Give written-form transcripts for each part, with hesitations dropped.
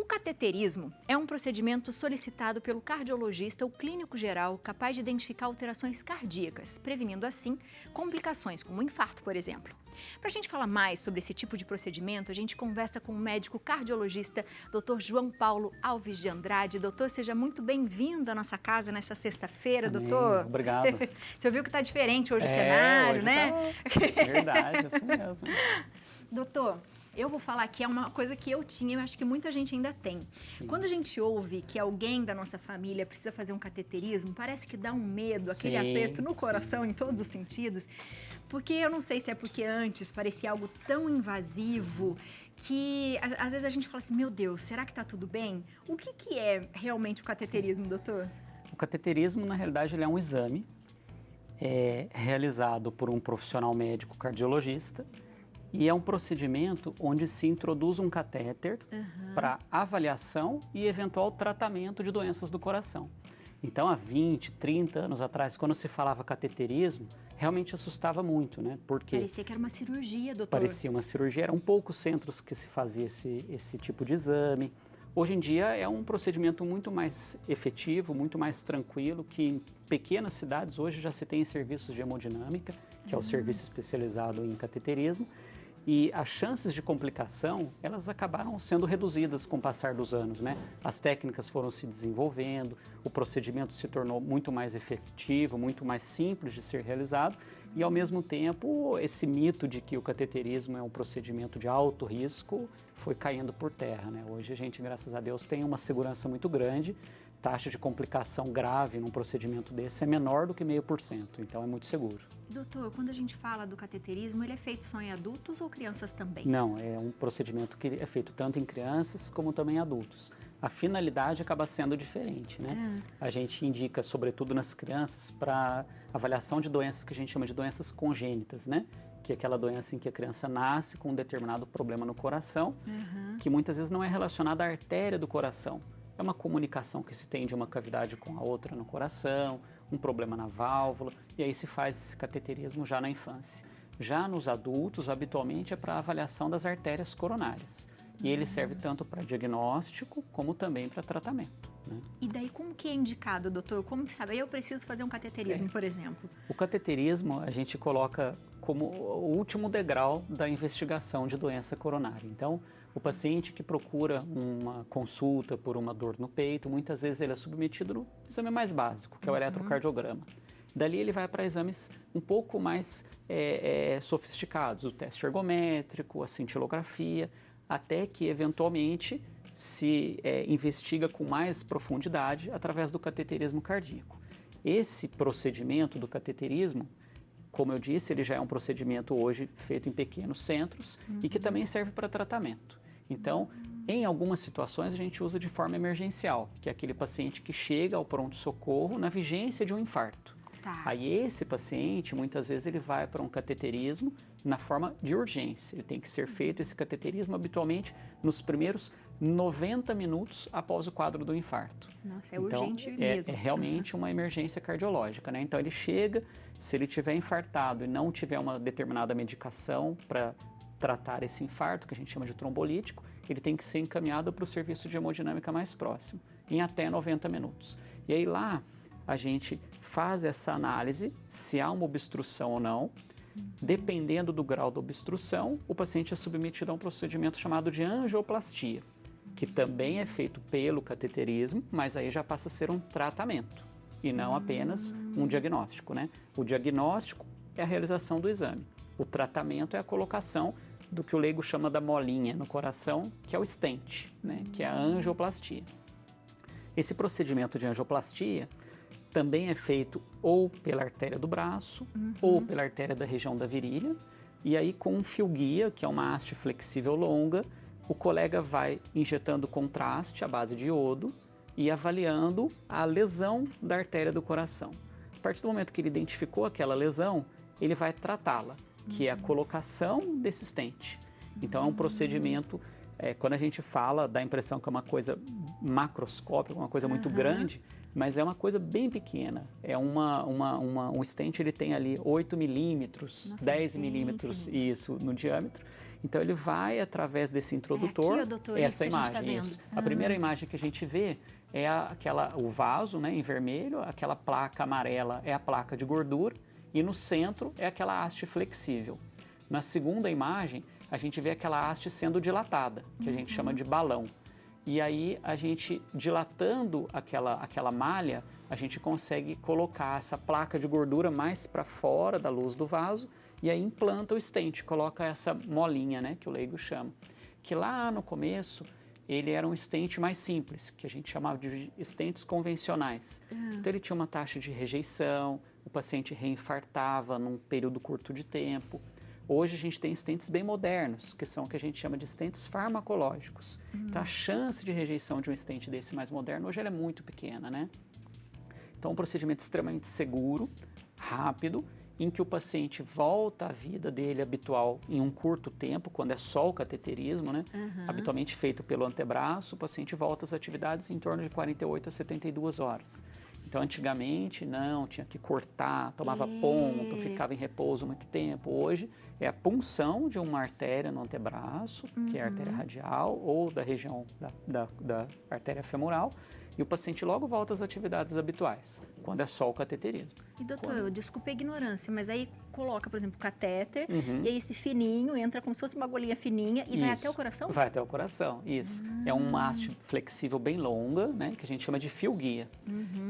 cateterismo é um procedimento solicitado pelo cardiologista ou clínico geral capaz de identificar alterações cardíacas, prevenindo assim complicações como infarto, por exemplo. Para a gente falar mais sobre esse tipo de procedimento, a gente conversa com o médico cardiologista Dr. João Paulo Alves de Andrade. Doutor, seja muito bem-vindo à nossa casa nessa sexta-feira, doutor. Obrigado. Você viu que está diferente hoje o cenário, hoje né? Tá... Verdade, assim mesmo. Doutor, eu vou falar que é uma coisa que eu tinha e eu acho que muita gente ainda tem. Sim. Quando a gente ouve que alguém da nossa família precisa fazer um cateterismo, parece que dá um medo, aquele aperto no coração em todos os sentidos. Porque eu não sei se é porque antes parecia algo tão invasivo que às vezes a gente fala assim, meu Deus, será que tá tudo bem? O que é realmente o cateterismo, doutor? O cateterismo, na realidade, ele é um exame realizado por um profissional médico cardiologista. E é um procedimento onde se introduz um catéter para avaliação e eventual tratamento de doenças do coração. Então, há 20, 30 anos atrás, quando se falava cateterismo, realmente assustava muito, né? Porque parecia que era uma cirurgia, doutor. Parecia uma cirurgia, eram poucos centros que se fazia esse tipo de exame. Hoje em dia é um procedimento muito mais efetivo, muito mais tranquilo, que em pequenas cidades hoje já se tem serviços de hemodinâmica, que é o serviço especializado em cateterismo, e as chances de complicação, elas acabaram sendo reduzidas com o passar dos anos, né? As técnicas foram se desenvolvendo, o procedimento se tornou muito mais efetivo, muito mais simples de ser realizado, e ao mesmo tempo esse mito de que o cateterismo é um procedimento de alto risco foi caindo por terra, né? Hoje a gente, graças a Deus, tem uma segurança muito grande, taxa de complicação grave num procedimento desse é menor do que 0,5%, então é muito seguro. Doutor, quando a gente fala do cateterismo, ele é feito só em adultos ou crianças também? Não, é um procedimento que é feito tanto em crianças como também em adultos. A finalidade acaba sendo diferente, né? A gente indica, sobretudo nas crianças, para avaliação de doenças que a gente chama de doenças congênitas, né? Que é aquela doença em que a criança nasce com um determinado problema no coração, que muitas vezes não é relacionada à artéria do coração. É uma comunicação que se tem de uma cavidade com a outra no coração, um problema na válvula, e aí se faz esse cateterismo já na infância. Já nos adultos, habitualmente é para avaliação das artérias coronárias. E ele serve tanto para diagnóstico como também para tratamento, né? E daí como que é indicado, doutor? Como que sabe? Eu preciso fazer um cateterismo, por exemplo. O cateterismo a gente coloca como o último degrau da investigação de doença coronária. Então, o paciente que procura uma consulta por uma dor no peito, muitas vezes ele é submetido no exame mais básico, que é o eletrocardiograma. Dali ele vai para exames um pouco mais sofisticados, o teste ergométrico, a cintilografia, até que eventualmente se investiga com mais profundidade através do cateterismo cardíaco. Esse procedimento do cateterismo, como eu disse, ele já é um procedimento hoje feito em pequenos centros e que também serve para tratamento. Então, em algumas situações a gente usa de forma emergencial, que é aquele paciente que chega ao pronto-socorro na vigência de um infarto. Tá. Aí esse paciente, muitas vezes, ele vai para um cateterismo na forma de urgência. Ele tem que ser feito esse cateterismo habitualmente nos primeiros 90 minutos após o quadro do infarto. Nossa, é urgente mesmo. É realmente uma emergência cardiológica, né? Então ele chega, se ele tiver infartado e não tiver uma determinada medicação para tratar esse infarto, que a gente chama de trombolítico, ele tem que ser encaminhado para o serviço de hemodinâmica mais próximo, em até 90 minutos. E aí lá a gente faz essa análise, se há uma obstrução ou não. Dependendo do grau da obstrução, o paciente é submetido a um procedimento chamado de angioplastia, que também é feito pelo cateterismo, mas aí já passa a ser um tratamento e não apenas um diagnóstico, né? O diagnóstico é a realização do exame. O tratamento é a colocação do que o leigo chama da molinha no coração, que é o stent, né? Que é a angioplastia. Esse procedimento de angioplastia também é feito ou pela artéria do braço ou pela artéria da região da virilha, e aí com um fio guia, que é uma haste flexível longa, o colega vai injetando contraste à base de iodo e avaliando a lesão da artéria do coração. A partir do momento que ele identificou aquela lesão, ele vai tratá-la, que é a colocação desse stent. Então é um procedimento, quando a gente fala, dá a impressão que é uma coisa macroscópica, uma coisa muito grande, mas é uma coisa bem pequena. É um stent, ele tem ali 8 milímetros, 10 milímetros, isso, no diâmetro. Então ele vai através desse introdutor, aqui, ó, doutor, essa isso que a gente imagem. tá vendo. Isso. A primeira imagem que a gente vê é o vaso, né, em vermelho, aquela placa amarela é a placa de gordura e no centro é aquela haste flexível. Na segunda imagem, a gente vê aquela haste sendo dilatada, que a gente chama de balão. E aí, a gente, dilatando aquela malha, a gente consegue colocar essa placa de gordura mais para fora da luz do vaso e aí implanta o stent, coloca essa molinha, né, que o leigo chama. Que lá no começo, ele era um stent mais simples, que a gente chamava de stents convencionais. Então, ele tinha uma taxa de rejeição, o paciente reinfartava num período curto de tempo. Hoje a gente tem stents bem modernos, que são o que a gente chama de stents farmacológicos. Então a chance de rejeição de um stent desse mais moderno hoje ela é muito pequena, né? Então é um procedimento extremamente seguro, rápido, em que o paciente volta à vida dele habitual em um curto tempo, quando é só o cateterismo, né? Habitualmente feito pelo antebraço, o paciente volta às atividades em torno de 48 a 72 horas. Então, antigamente, não, tinha que cortar, tomava ponto, ficava em repouso muito tempo. Hoje, é a punção de uma artéria no antebraço, que é a artéria radial, ou da região da artéria femoral, e o paciente logo volta às atividades habituais, quando é só o cateterismo. E doutor, eu desculpe a ignorância, mas aí coloca, por exemplo, o catéter, e aí esse fininho entra como se fosse uma agulhinha fininha e vai até o coração? Vai até o coração, isso. É uma haste flexível bem longa, né, que a gente chama de fio-guia.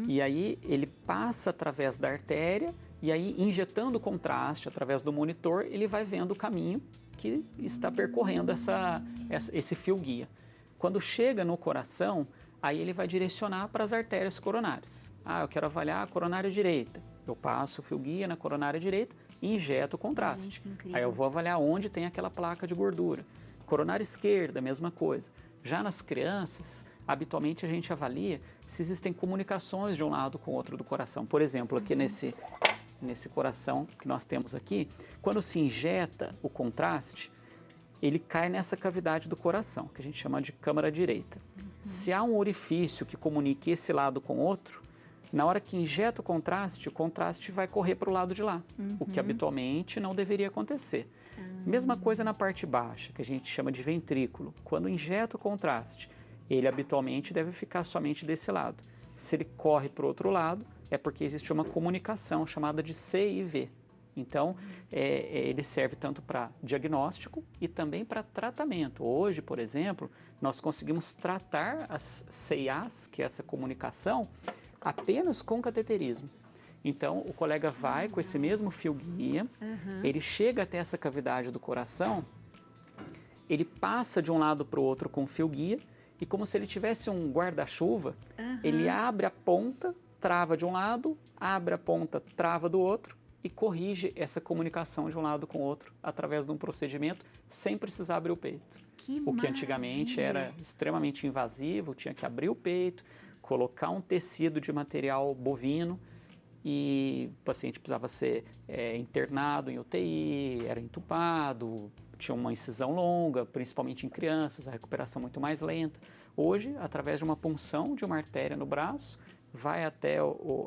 E aí ele passa através da artéria e aí injetando contraste através do monitor, ele vai vendo o caminho que está percorrendo esse fio-guia. Quando chega no coração, aí ele vai direcionar para as artérias coronárias. Ah, eu quero avaliar a coronária direita. Eu passo o fio-guia na coronária direita e injeto o contraste. Gente, aí eu vou avaliar onde tem aquela placa de gordura. Coronária esquerda, mesma coisa. Já nas crianças, habitualmente a gente avalia se existem comunicações de um lado com o outro do coração. Por exemplo, aqui nesse coração que nós temos aqui, quando se injeta o contraste, ele cai nessa cavidade do coração, que a gente chama de câmara direita. Se há um orifício que comunique esse lado com o outro, na hora que injeta o contraste vai correr para o lado de lá, o que habitualmente não deveria acontecer. Mesma coisa na parte baixa, que a gente chama de ventrículo. Quando injeta o contraste, ele habitualmente deve ficar somente desse lado. Se ele corre para o outro lado, é porque existe uma comunicação chamada de CIV. Então, ele serve tanto para diagnóstico e também para tratamento. Hoje, por exemplo, nós conseguimos tratar as CIAs, que é essa comunicação, apenas com cateterismo. Então, o colega vai com esse mesmo fio-guia, ele chega até essa cavidade do coração, ele passa de um lado para o outro com o fio-guia e como se ele tivesse um guarda-chuva, ele abre a ponta, trava de um lado, abre a ponta, trava do outro e corrige essa comunicação de um lado com o outro através de um procedimento sem precisar abrir o peito. O que antigamente era extremamente invasivo, tinha que abrir o peito, colocar um tecido de material bovino e o paciente precisava ser internado em UTI, era entubado, tinha uma incisão longa, principalmente em crianças, a recuperação muito mais lenta. Hoje, através de uma punção de uma artéria no braço, vai até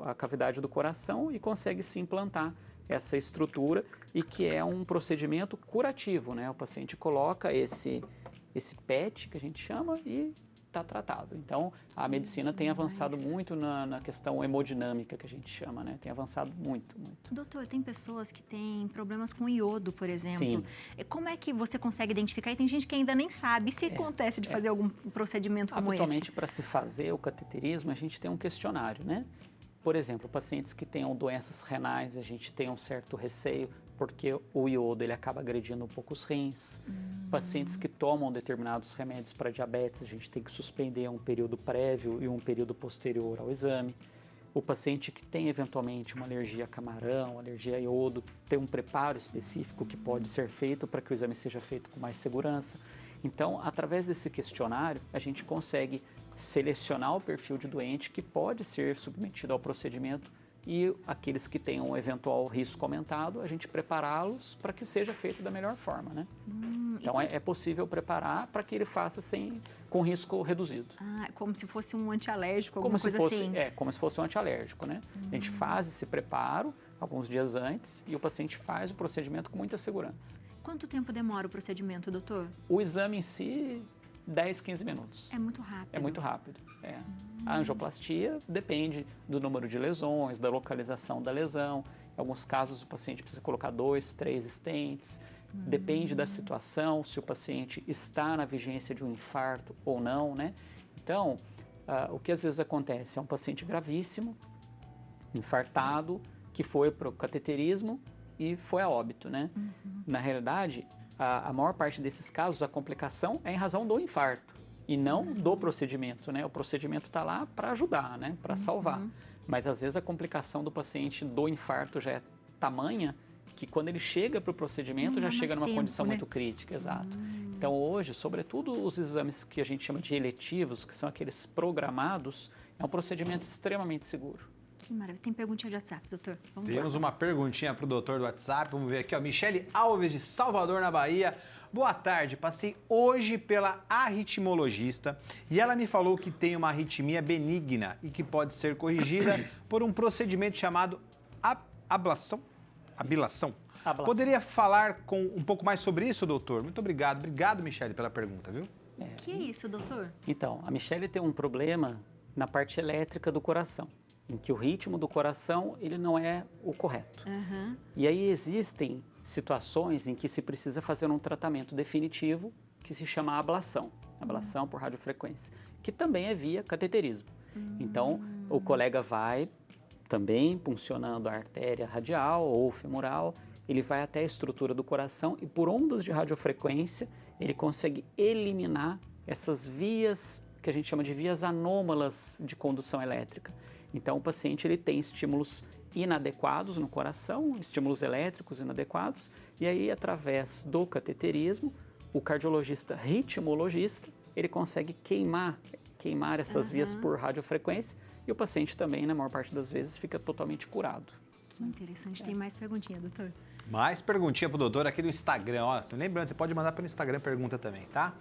a cavidade do coração e consegue se implantar essa estrutura e que é um procedimento curativo, né? O paciente coloca esse PET, que a gente chama, e está tratado. Então, a medicina tem avançado muito na questão hemodinâmica, que a gente chama, né? Tem avançado muito, muito. Doutor, tem pessoas que têm problemas com iodo, por exemplo. Sim. Como é que você consegue identificar? E tem gente que ainda nem sabe se acontece de fazer algum procedimento como Habitualmente, para se fazer o cateterismo, a gente tem um questionário, né? Por exemplo, pacientes que tenham doenças renais, a gente tem um certo receio, porque o iodo ele acaba agredindo um pouco os rins. Pacientes que tomam determinados remédios para diabetes, a gente tem que suspender um período prévio e um período posterior ao exame. O paciente que tem eventualmente uma alergia a camarão, alergia a iodo, tem um preparo específico que pode ser feito para que o exame seja feito com mais segurança. Então, através desse questionário, a gente consegue selecionar o perfil de doente que pode ser submetido ao procedimento e aqueles que tenham um eventual risco aumentado, a gente prepará-los para que seja feito da melhor forma, né? Então, é possível preparar para que ele faça com risco reduzido. Como se fosse um antialérgico, alguma coisa assim? Como se fosse um antialérgico, né? A gente faz esse preparo alguns dias antes e o paciente faz o procedimento com muita segurança. Quanto tempo demora o procedimento, doutor? O exame em si, 10, 15 minutos. É muito rápido. É muito rápido. A angioplastia depende do número de lesões, da localização da lesão. Em alguns casos, o paciente precisa colocar 2, 3 stents. Depende da situação, se o paciente está na vigência de um infarto ou não, né? Então, o que às vezes acontece é um paciente gravíssimo, infartado, que foi para o cateterismo e foi a óbito, né? Na realidade, a maior parte desses casos, a complicação é em razão do infarto e não do procedimento, né? O procedimento está lá para ajudar, né? Para salvar. Mas às vezes a complicação do paciente do infarto já é tamanha que quando ele chega para o procedimento já chega numa condição muito crítica, exato. Então hoje, sobretudo os exames que a gente chama de eletivos, que são aqueles programados, é um procedimento extremamente seguro. Que maravilha. Tem perguntinha de WhatsApp, doutor? Temos uma perguntinha para o doutor do WhatsApp. Vamos ver aqui, ó. Michele Alves, de Salvador, na Bahia. Boa tarde. Passei hoje pela arritmologista e ela me falou que tem uma arritmia benigna e que pode ser corrigida por um procedimento chamado ablação. Poderia falar um pouco mais sobre isso, doutor? Muito obrigado. Obrigado, Michele, pela pergunta, viu? O que é isso, doutor? Então, a Michele tem um problema na parte elétrica do coração, em que o ritmo do coração ele não é o correto. E aí existem situações em que se precisa fazer um tratamento definitivo que se chama ablação por radiofrequência, que também é via cateterismo. Então, o colega vai também puncionando a artéria radial ou femoral, ele vai até a estrutura do coração e por ondas de radiofrequência ele consegue eliminar essas vias que a gente chama de vias anômalas de condução elétrica. Então o paciente ele tem estímulos inadequados no coração, estímulos elétricos inadequados, e aí através do cateterismo, o cardiologista ritmologista, ele consegue queimar essas vias por radiofrequência e o paciente também, na maior parte das vezes, fica totalmente curado. Que interessante. Tem mais perguntinha, doutor? Mais perguntinha pro doutor aqui no Instagram. Ó, lembrando, você pode mandar pelo Instagram pergunta também, tá?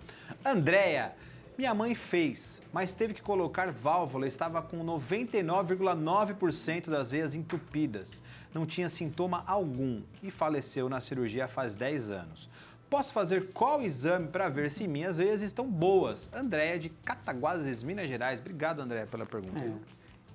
Andréia, minha mãe fez, mas teve que colocar válvula, estava com 99,9% das veias entupidas, não tinha sintoma algum e faleceu na cirurgia faz 10 anos. Posso fazer qual exame para ver se minhas veias estão boas? Andréia, de Cataguases, Minas Gerais. Obrigado, Andréia, pela pergunta.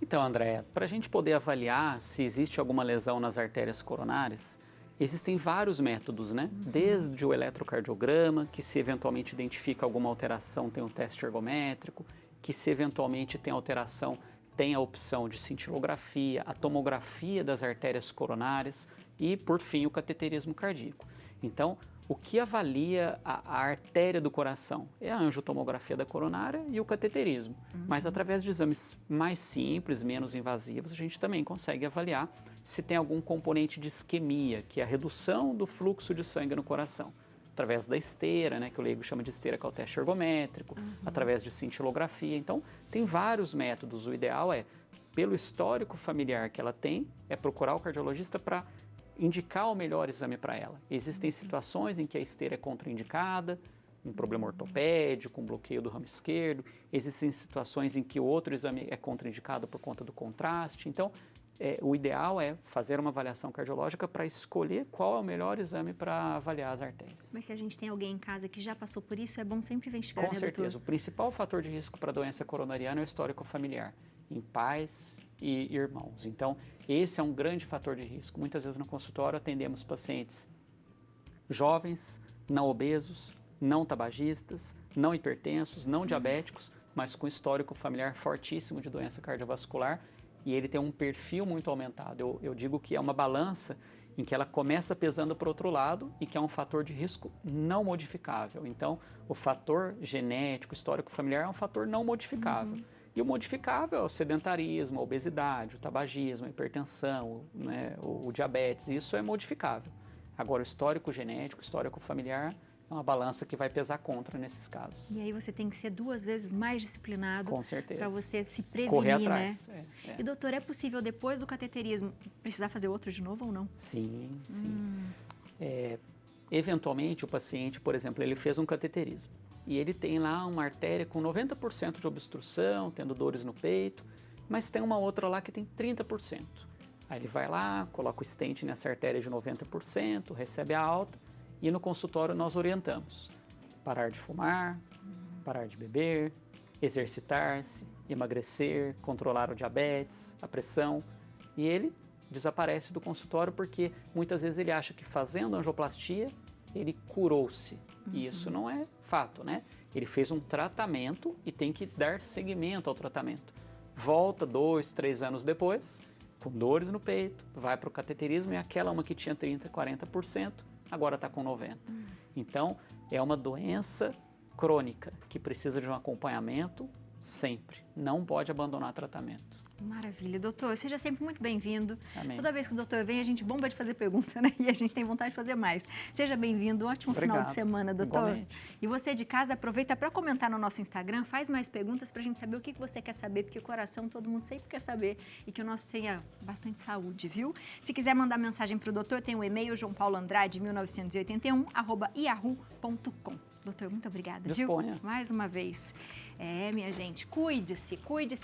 Então, Andréia, para a gente poder avaliar se existe alguma lesão nas artérias coronárias, existem vários métodos, né? Desde o eletrocardiograma, que se eventualmente identifica alguma alteração, tem um teste ergométrico, que se eventualmente tem alteração, tem a opção de cintilografia, a tomografia das artérias coronárias e, por fim, o cateterismo cardíaco. Então, o que avalia a artéria do coração é a angiotomografia da coronária e o cateterismo. Mas através de exames mais simples, menos invasivos, a gente também consegue avaliar se tem algum componente de isquemia, que é a redução do fluxo de sangue no coração. Através da esteira, né, que o leigo chama de esteira, que é o teste ergométrico, através de cintilografia. Então, tem vários métodos. O ideal é, pelo histórico familiar que ela tem, é procurar o cardiologista para indicar o melhor exame para ela. Existem situações em que a esteira é contraindicada, um problema ortopédico, um bloqueio do ramo esquerdo. Existem situações em que outro exame é contraindicado por conta do contraste. Então, o ideal é fazer uma avaliação cardiológica para escolher qual é o melhor exame para avaliar as artérias. Mas se a gente tem alguém em casa que já passou por isso, é bom sempre investigar, Com né, certeza. doutor? O principal fator de risco para a doença coronariana é o histórico familiar, em pais e irmãos. Então, esse é um grande fator de risco. Muitas vezes no consultório atendemos pacientes jovens, não obesos, não tabagistas, não hipertensos, não diabéticos, mas com histórico familiar fortíssimo de doença cardiovascular e ele tem um perfil muito aumentado. Eu digo que é uma balança em que ela começa pesando para o outro lado e que é um fator de risco não modificável. Então, o fator genético, histórico familiar é um fator não modificável. E o modificável é o sedentarismo, a obesidade, o tabagismo, a hipertensão, né, o diabetes, isso é modificável. Agora, o histórico genético, o histórico familiar, é uma balança que vai pesar contra nesses casos. E aí você tem que ser 2 vezes mais disciplinado. Com certeza. Para você se prevenir, correr atrás. né? E doutor, é possível depois do cateterismo precisar fazer outro de novo ou não? Sim, sim. Eventualmente o paciente, por exemplo, ele fez um cateterismo e ele tem lá uma artéria com 90% de obstrução, tendo dores no peito, mas tem uma outra lá que tem 30%. Aí ele vai lá, coloca o stent nessa artéria de 90%, recebe a alta E no consultório nós orientamos parar de fumar, parar de beber, exercitar-se, emagrecer, controlar o diabetes, a pressão. E ele desaparece do consultório porque muitas vezes ele acha que fazendo angioplastia ele curou-se. E isso não é fato, né? Ele fez um tratamento e tem que dar seguimento ao tratamento. Volta 2, 3 anos depois, com dores no peito, vai para o cateterismo e aquela uma que tinha 30%, 40%, agora está com 90%. Então, é uma doença crônica que precisa de um acompanhamento sempre. Não pode abandonar tratamento. Maravilha, doutor. Seja sempre muito bem-vindo. Amém. Toda vez que o doutor vem, a gente bomba de fazer pergunta, né? E a gente tem vontade de fazer mais. Seja bem-vindo. Um ótimo final de semana, doutor. Igualmente. E você de casa, aproveita para comentar no nosso Instagram, faz mais perguntas para a gente saber o que você quer saber, porque o coração todo mundo sempre quer saber e que o nosso tenha bastante saúde, viu? Se quiser mandar mensagem para o doutor, tem o e-mail joaopauloandrade1981@yahoo.com. Doutor, muito obrigada, Disponha. viu? Mais uma vez. Minha gente, cuide-se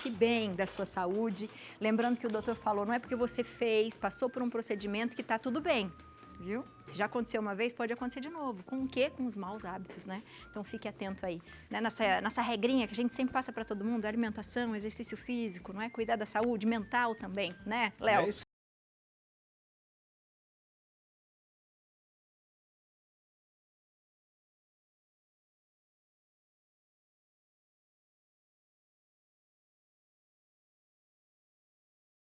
bem da sua saúde. Lembrando que o doutor falou, não é porque você fez, passou por um procedimento que está tudo bem, viu? Se já aconteceu uma vez, pode acontecer de novo. Com o quê? Com os maus hábitos, né? Então fique atento aí, né? Nessa regrinha que a gente sempre passa para todo mundo, alimentação, exercício físico, não é? Cuidar da saúde mental também, né, Léo? É isso.